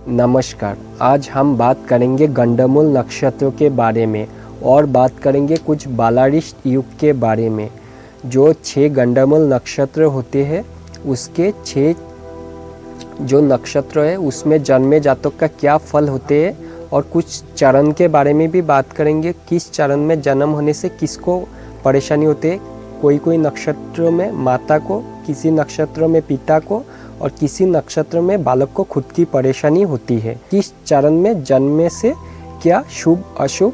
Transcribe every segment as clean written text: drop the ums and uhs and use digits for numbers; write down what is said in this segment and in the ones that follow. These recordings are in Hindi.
नमस्कार। आज हम बात करेंगे गंडमूल नक्षत्र के बारे में और बात करेंगे कुछ बालारिष्ट युग के बारे में। जो 6 गंडमूल नक्षत्र होते हैं उसके 6 जो नक्षत्र है उसमें जन्मे जातक का क्या फल होते हैं और कुछ चरण के बारे में भी बात करेंगे। किस चरण में जन्म होने से किसको परेशानी होती है। कोई नक्षत्र में माता को, किसी नक्षत्र में पिता को और किसी नक्षत्र में बालक को खुद की परेशानी होती है। किस चरण में जन्मने से क्या शुभ अशुभ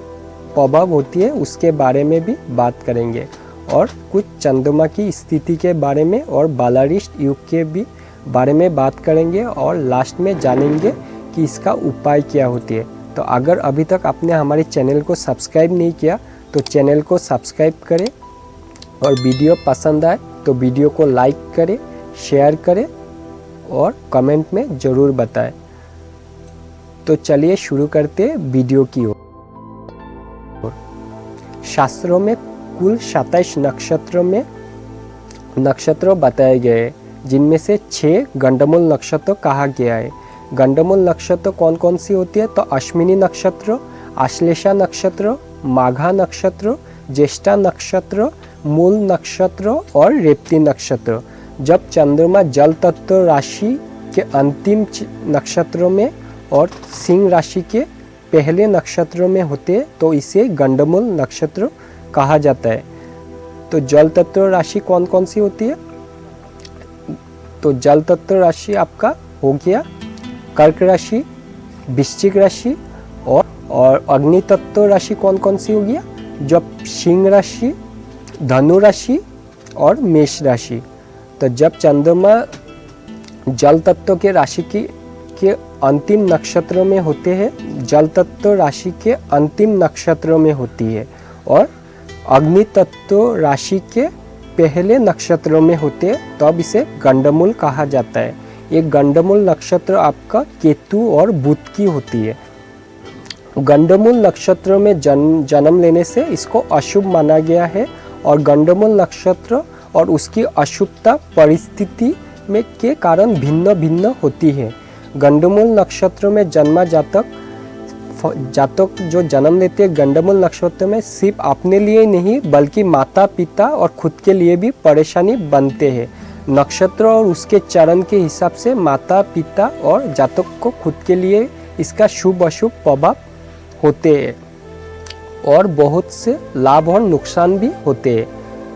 प्रभाव होती है उसके बारे में भी बात करेंगे और कुछ चंद्रमा की स्थिति के बारे में और बालारिष्ट युग के भी बारे में बात करेंगे और लास्ट में जानेंगे कि इसका उपाय क्या होती है। तो अगर अभी तक आपने हमारे चैनल को सब्सक्राइब नहीं किया तो चैनल को सब्सक्राइब करें और वीडियो पसंद आए तो वीडियो को लाइक करें, शेयर करें और कमेंट में ज़रूर बताएं। तो चलिए शुरू करते हैं वीडियो की ओर। शास्त्रों में कुल 27 नक्षत्र बताए गए जिनमें से 6 गंडमूल नक्षत्र कहा गया है। गंडमूल नक्षत्र कौन कौन सी होती है तो अश्विनी नक्षत्र, आश्लेषा नक्षत्र, माघा नक्षत्र, ज्येष्ठा नक्षत्र, मूल नक्षत्र और रेवती नक्षत्र। जब चंद्रमा जल तत्व राशि के अंतिम नक्षत्रों में और सिंह राशि के पहले नक्षत्रों में होते हैं तो इसे गंडमूल नक्षत्र कहा जाता है। तो जल तत्व राशि कौन कौन सी होती है तो जल तत्व राशि आपका हो गया कर्क राशि, वृश्चिक राशि और अग्नि तत्व राशि कौन कौन सी हो गया जब सिंह राशि, धनु राशि और मेष राशि। तो जब चंद्रमा जल तत्व के राशि के अंतिम नक्षत्रों में होते हैं, जल तत्व राशि के अंतिम नक्षत्रों में होती है और अग्नि तत्व राशि के पहले नक्षत्रों में होते हैं तब इसे गंडमूल कहा जाता है। एक गंडमूल नक्षत्र आपका केतु और बुध की होती है। गंडमूल नक्षत्र में जन्म लेने से इसको अशुभ माना गया है और गंडमूल नक्षत्र और उसकी अशुभता परिस्थिति में के कारण भिन्न भिन्न होती है। गंडमूल नक्षत्र में जन्मा जातक जो जन्म लेते हैं गंडमूल नक्षत्र में सिर्फ अपने लिए नहीं बल्कि माता पिता और खुद के लिए भी परेशानी बनते हैं। नक्षत्र और उसके चरण के हिसाब से माता पिता और जातक को खुद के लिए इसका शुभ अशुभ प्रभाव होते हैं और बहुत से लाभ और नुकसान भी होते हैं।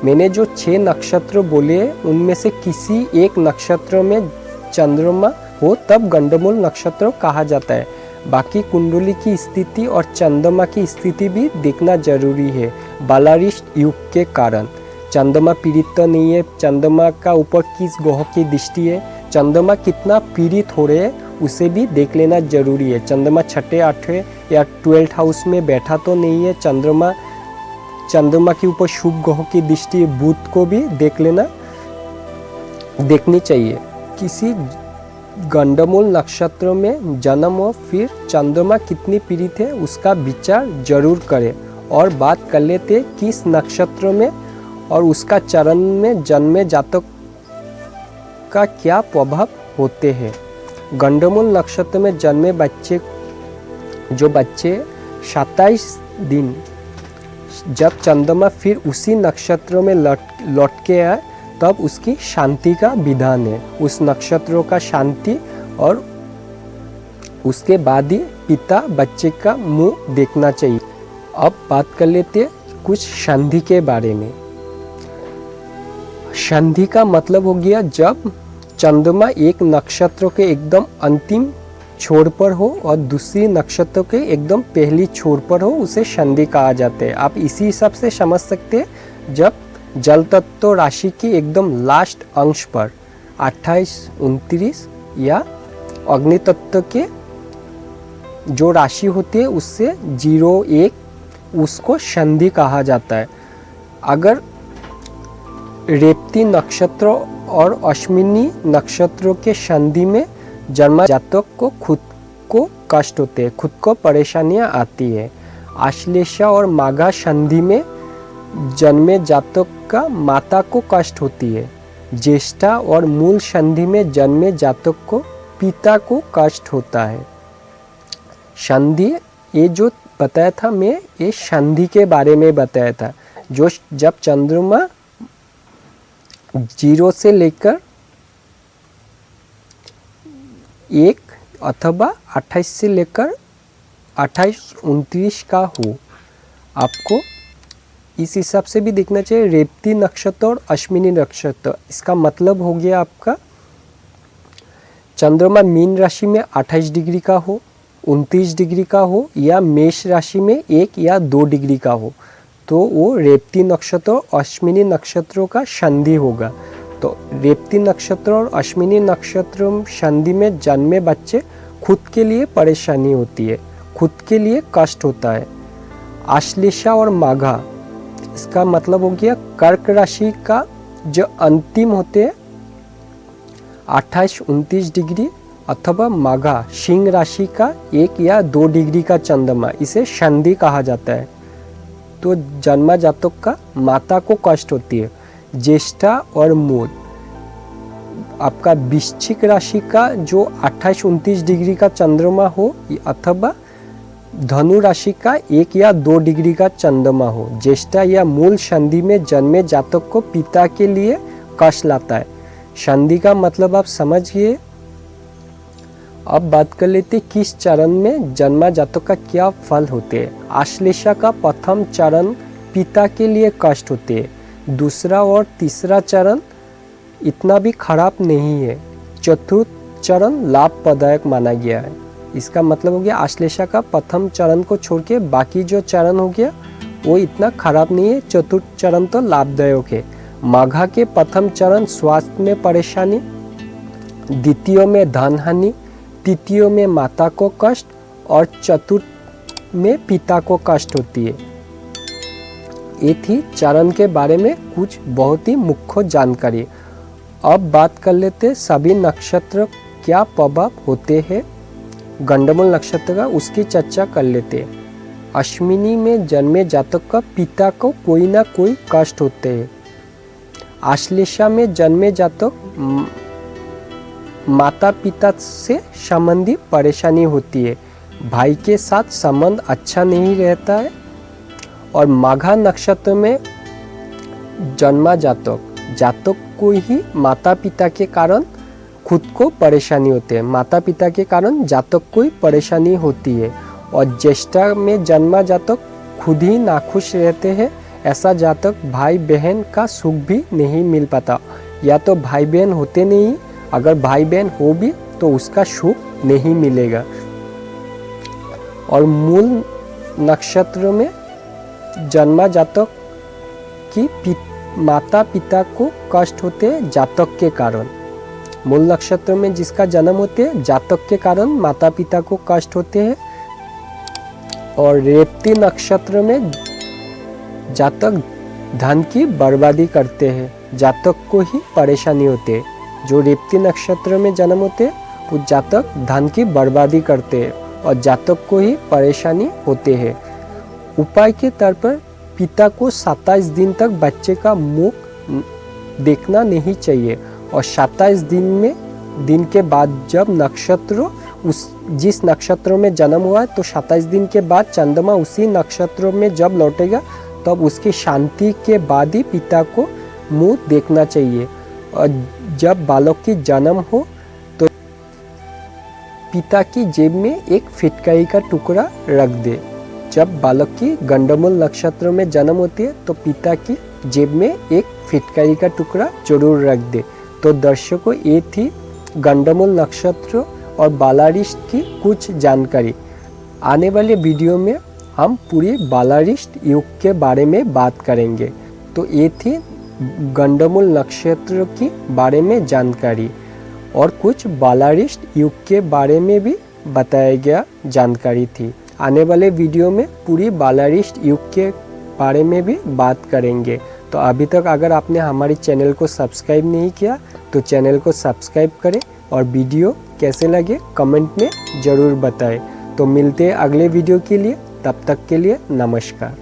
मैंने जो 6 नक्षत्र बोले उनमें से किसी एक नक्षत्र में चंद्रमा हो तब गंडमूल नक्षत्र कहा जाता है। बाकी कुंडली की स्थिति और चंद्रमा की स्थिति भी देखना जरूरी है। बालारिष्ट युग के कारण चंद्रमा पीड़ित तो नहीं है, चंद्रमा का ऊपर किस ग्रह की दृष्टि है, चंद्रमा कितना पीड़ित हो रहे हैं उसे भी देख लेना जरूरी है। चंद्रमा 6, 8 या 12th हाउस में बैठा तो नहीं है। चंद्रमा के ऊपर शुभ ग्रह की दृष्टि बुध को भी देखनी चाहिए। किसी गंडमूल नक्षत्र में जन्म हो फिर चंद्रमा कितनी पीड़ित है उसका विचार जरूर करें और बात कर लेते किस नक्षत्र में और उसका चरण में जन्मे जातक का क्या प्रभाव होते हैं। गंडमूल नक्षत्र में जन्मे बच्चे 27 दिन जब चंद्रमा फिर उसी नक्षत्र में लौट के आए तब उसकी शांति का विधान है। उस नक्षत्रों का शांति और उसके बाद ही पिता बच्चे का मुंह देखना चाहिए। अब बात कर लेते हैं कुछ संधि के बारे में। संधि का मतलब हो गया जब चंद्रमा एक नक्षत्र के एकदम अंतिम छोर पर हो और दूसरी नक्षत्र के एकदम पहली छोर पर हो उसे संधि कहा जाता है। आप इसी हिसाब से समझ सकते हैं जब जल तत्व राशि की एकदम लास्ट अंश पर 28, 29 या अग्नि तत्व के जो राशि होती है उससे 0, 1 उसको संधि कहा जाता है। अगर रेवती नक्षत्र और अश्विनी नक्षत्रों के संधि में जन्मा जातक को खुद को कष्ट होते हैं, खुद को परेशानियां आती है। आश्लेषा और माघा संधि में जन्मे जातक का माता को कष्ट होती है। ज्येष्ठा और मूल संधि में जन्मे जातक को पिता को कष्ट होता है। संधि, ये जो बताया था मैं, ये संधि के बारे में बताया था। जो जब चंद्रमा 0 से लेकर 1 अथवा 28 से लेकर 28-29 का हो, आपको इस हिसाब से भी देखना चाहिए। रेवती नक्षत्र और अश्विनी नक्षत्र, इसका मतलब हो गया आपका चंद्रमा मीन राशि में 28 डिग्री का हो, 29 डिग्री का हो, या मेष राशि में 1 या 2 डिग्री का हो, तो वो रेवती नक्षत्र और अश्विनी नक्षत्रों का संधि होगा। तो रेवती नक्षत्र और अश्विनी नक्षत्र संधि में जन्मे बच्चे खुद के लिए परेशानी होती है, खुद के लिए कष्ट होता है। आश्लेषा और माघा, इसका मतलब हो गया कर्क राशि का जो अंतिम होते हैं 28-29 डिग्री, अथवा माघा सिंह राशि का 1 या 2 डिग्री का चंद्रमा, इसे संधि कहा जाता है। तो जन्मा जातक का माता को कष्ट होती है। ज्येष्ठा और मूल, आपका वृश्चिक राशि का जो 28-29 डिग्री का चंद्रमा हो, अथवा धनु राशि का 1 या 2 डिग्री का चंद्रमा हो। ज्येष्ठा या मूल संधि में जन्मे जातक को पिता के लिए कष्ट लाता है। संधि का मतलब आप समझ गए। अब बात कर लेते किस चरण में जन्मा जातक का क्या फल होते हैं। आश्लेषा का प्रथम चरण पिता के लिए कष्ट होते हैं। दूसरा और तीसरा चरण इतना भी खराब नहीं है। चतुर्थ चरण लाभप्रदायक माना गया है। इसका मतलब हो गया आश्लेषा का प्रथम चरण को छोड़ के बाकी जो चरण हो गया वो इतना खराब नहीं है। चतुर्थ चरण तो लाभदायक है। माघा के प्रथम चरण स्वास्थ्य में परेशानी, द्वितीय में धन हानि, तृतीय में माता को कष्ट और चतुर्थ में पिता को कष्ट होती है। ये थी चरण के बारे में कुछ बहुत ही मुख्य जानकारी। अब बात कर लेते सभी नक्षत्र क्या प्रभाव होते हैं गंडमूल नक्षत्र का, उसकी चर्चा कर लेते हैं। अश्विनी में जन्मे जातक का पिता को कोई ना कोई कष्ट होते हैं। आश्लेषा में जन्मे जातक माता पिता से संबंधी परेशानी होती है। भाई के साथ संबंध अच्छा नहीं रहता है। और माघा नक्षत्र में जन्मा जातक को ही माता पिता के कारण खुद को परेशानी होती है। माता पिता के कारण जातक को ही परेशानी होती है। और ज्येष्ठा में जन्मा जातक खुद ही नाखुश रहते हैं। ऐसा जातक भाई बहन का सुख भी नहीं मिल पाता, या तो भाई बहन होते नहीं, अगर भाई बहन हो भी तो उसका सुख नहीं मिलेगा। और मूल नक्षत्र में जन्मा जातक की माता पिता को कष्ट होते हैं जातक के कारण। मूल नक्षत्र में जिसका जन्म होते हैं जातक के कारण माता पिता को कष्ट होते हैं। और रेवती नक्षत्र में जातक धन की बर्बादी करते हैं, जातक को ही परेशानी होती है। जो रेवती नक्षत्र में जन्म होते हैं वो जातक धन की बर्बादी करते हैं और जातक को ही परेशानी होते हैं। उपाय के तौर पर पिता को 27 दिन तक बच्चे का मुख देखना नहीं चाहिए। और 27 दिन के बाद जब नक्षत्र जिस नक्षत्र में जन्म हुआ है, तो 27 दिन के बाद चंद्रमा उसी नक्षत्र में जब लौटेगा तब उसकी शांति के बाद ही पिता को मुंह देखना चाहिए। और जब बालक की जन्म हो तो पिता की जेब में एक फिटकरी का टुकड़ा रख दे। जब बालक की गंडमूल नक्षत्र में जन्म होती है तो पिता की जेब में एक फिटकरी का टुकड़ा जरूर रख दे। तो दर्शकों, ये थी गंडमूल नक्षत्र और बालारिष्ट की कुछ जानकारी। आने वाले वीडियो में हम पूरे बालारिष्ट युग के बारे में बात करेंगे। तो ये थी गंडमूल नक्षत्र की बारे में जानकारी और कुछ बालारिष्ट युग के बारे में भी बताया गया जानकारी थी। आने वाले वीडियो में पूरी बालारिष्ट युग के बारे में भी बात करेंगे। तो अभी तक अगर आपने हमारे चैनल को सब्सक्राइब नहीं किया तो चैनल को सब्सक्राइब करें और वीडियो कैसे लगे कमेंट में ज़रूर बताएं। तो मिलते हैं अगले वीडियो के लिए, तब तक के लिए नमस्कार।